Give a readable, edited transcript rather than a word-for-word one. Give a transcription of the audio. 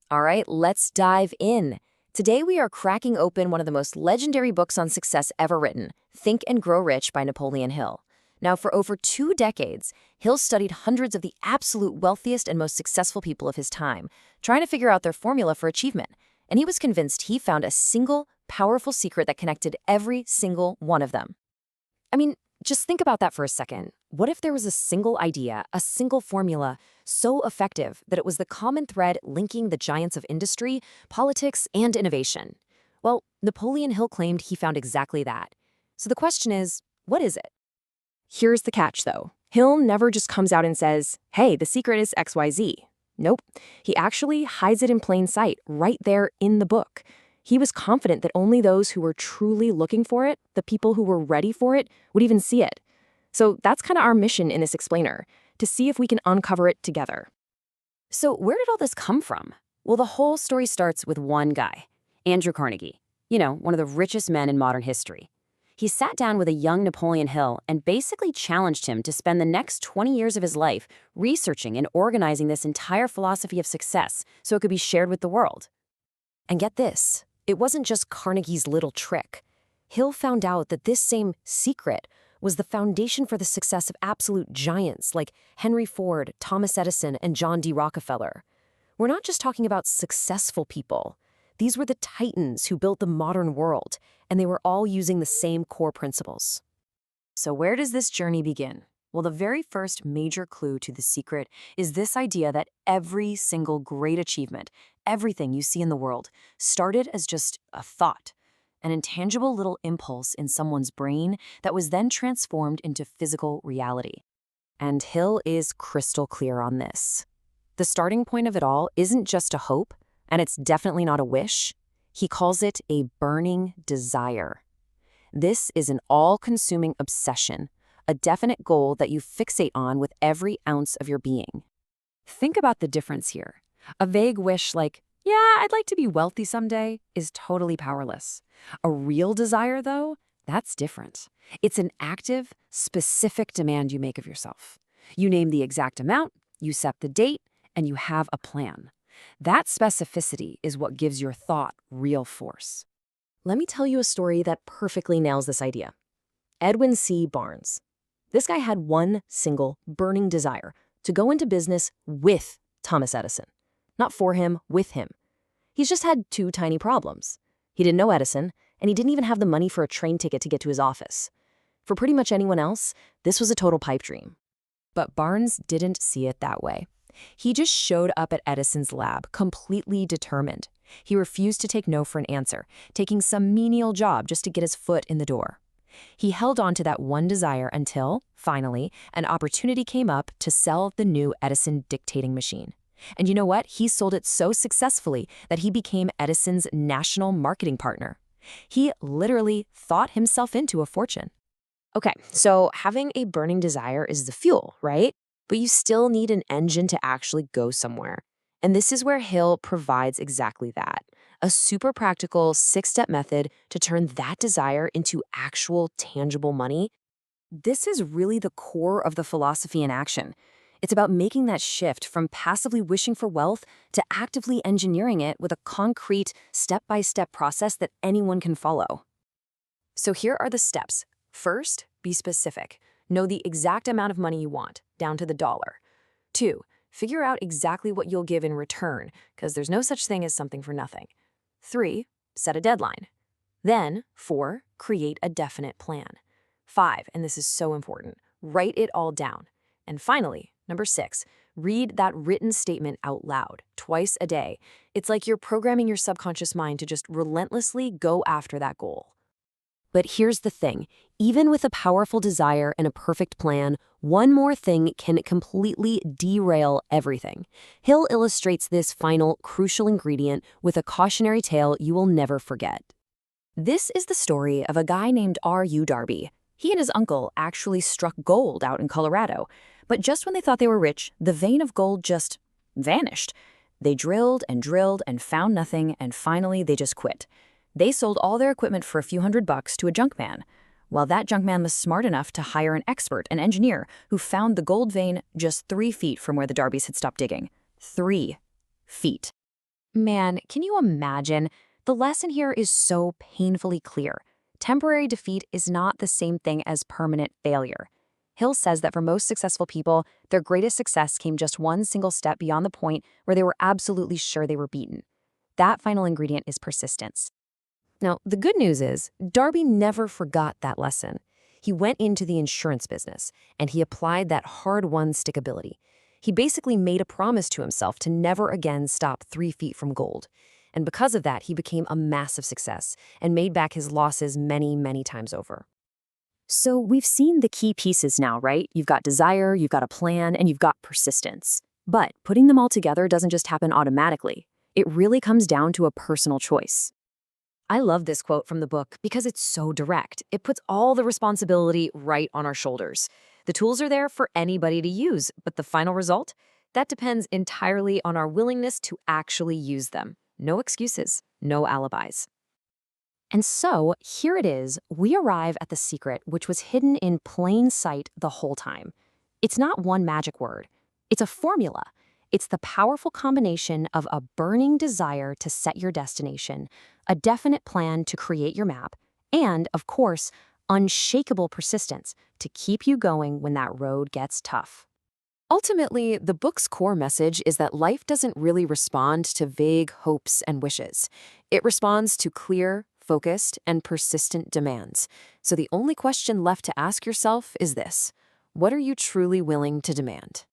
All right, let's dive in. Today we are cracking open one of the most legendary books on success ever written, Think and Grow Rich by Napoleon Hill. Now, for over 2 decades, Hill studied hundreds of the absolute wealthiest and most successful people of his time, trying to figure out their formula for achievement. And he was convinced he found a single, powerful secret that connected every single one of them. I mean, just think about that for a second. What if there was a single idea, a single formula, so effective that it was the common thread linking the giants of industry, politics, and innovation? Well, Napoleon Hill claimed he found exactly that. So the question is, what is it? Here's the catch, though. Hill never just comes out and says, hey, the secret is XYZ. Nope. He actually hides it in plain sight, right there in the book. He was confident that only those who were truly looking for it, the people who were ready for it, would even see it. So that's kind of our mission in this explainer, to see if we can uncover it together. So where did all this come from? Well, the whole story starts with one guy, Andrew Carnegie. One of the richest men in modern history. He sat down with a young Napoleon Hill and basically challenged him to spend the next 20 years of his life researching and organizing this entire philosophy of success so it could be shared with the world. And get this, it wasn't just Carnegie's little trick. Hill found out that this same secret was the foundation for the success of absolute giants like Henry Ford, Thomas Edison, and John D. Rockefeller. We're not just talking about successful people. These were the titans who built the modern world, and they were all using the same core principles. So where does this journey begin? Well, the very first major clue to the secret is this idea that every single great achievement, everything you see in the world, started as just a thought, an intangible little impulse in someone's brain that was then transformed into physical reality. And Hill is crystal clear on this. The starting point of it all isn't just a hope, and it's definitely not a wish. He calls it a burning desire. This is an all-consuming obsession, a definite goal that you fixate on with every ounce of your being. Think about the difference here. A vague wish like, yeah, I'd like to be wealthy someday, is totally powerless. A real desire, though, that's different. It's an active, specific demand you make of yourself. You name the exact amount, you set the date, and you have a plan. That specificity is what gives your thought real force. Let me tell you a story that perfectly nails this idea. Edwin C. Barnes. This guy had one single burning desire to go into business with Thomas Edison. Not for him, with him. He's just had two tiny problems. He didn't know Edison, and he didn't even have the money for a train ticket to get to his office. For pretty much anyone else, this was a total pipe dream. But Barnes didn't see it that way. He just showed up at Edison's lab, completely determined. He refused to take no for an answer, taking some menial job just to get his foot in the door. He held on to that one desire until, finally, an opportunity came up to sell the new Edison dictating machine. And you know what? He sold it so successfully that he became Edison's national marketing partner. He literally thought himself into a fortune. Okay, so having a burning desire is the fuel, right? But you still need an engine to actually go somewhere. And this is where Hill provides exactly that. A super practical 6-step method to turn that desire into actual tangible money. This is really the core of the philosophy in action. It's about making that shift from passively wishing for wealth to actively engineering it with a concrete, step-by-step process that anyone can follow. So here are the steps. First, be specific. Know the exact amount of money you want, down to the dollar. 2, figure out exactly what you'll give in return, because there's no such thing as something for nothing. 3, set a deadline. Then, 4, create a definite plan. 5, and this is so important, write it all down. And finally, number 6, read that written statement out loud, twice a day. It's like you're programming your subconscious mind to just relentlessly go after that goal. But here's the thing, even with a powerful desire and a perfect plan, one more thing can completely derail everything. Hill illustrates this final, crucial ingredient with a cautionary tale you will never forget. This is the story of a guy named R.U. Darby. He and his uncle actually struck gold out in Colorado, but just when they thought they were rich, the vein of gold just vanished. They drilled and found nothing, and finally they just quit. They sold all their equipment for a few $100 to a junk man. Well, that junk man was smart enough to hire an expert, an engineer, who found the gold vein just 3 feet from where the Darbys had stopped digging. 3 feet. Man, can you imagine? The lesson here is so painfully clear. Temporary defeat is not the same thing as permanent failure. Hill says that for most successful people, their greatest success came just one single step beyond the point where they were absolutely sure they were beaten. That final ingredient is persistence. Now, the good news is, Darby never forgot that lesson. He went into the insurance business, and he applied that hard-won stickability. He basically made a promise to himself to never again stop 3 feet from gold. And because of that, he became a massive success and made back his losses many, many times over. So we've seen the key pieces now, right? You've got desire, you've got a plan, and you've got persistence. But putting them all together doesn't just happen automatically. It really comes down to a personal choice. I love this quote from the book because it's so direct. It puts all the responsibility right on our shoulders. The tools are there for anybody to use, but the final result? That depends entirely on our willingness to actually use them. No excuses, no alibis. And so, here it is, we arrive at the secret which was hidden in plain sight the whole time. It's not one magic word. It's a formula. It's the powerful combination of a burning desire to set your destination, a definite plan to create your map, and, of course, unshakable persistence to keep you going when that road gets tough. Ultimately, the book's core message is that life doesn't really respond to vague hopes and wishes. It responds to clear, focused, and persistent demands. So the only question left to ask yourself is this: what are you truly willing to demand?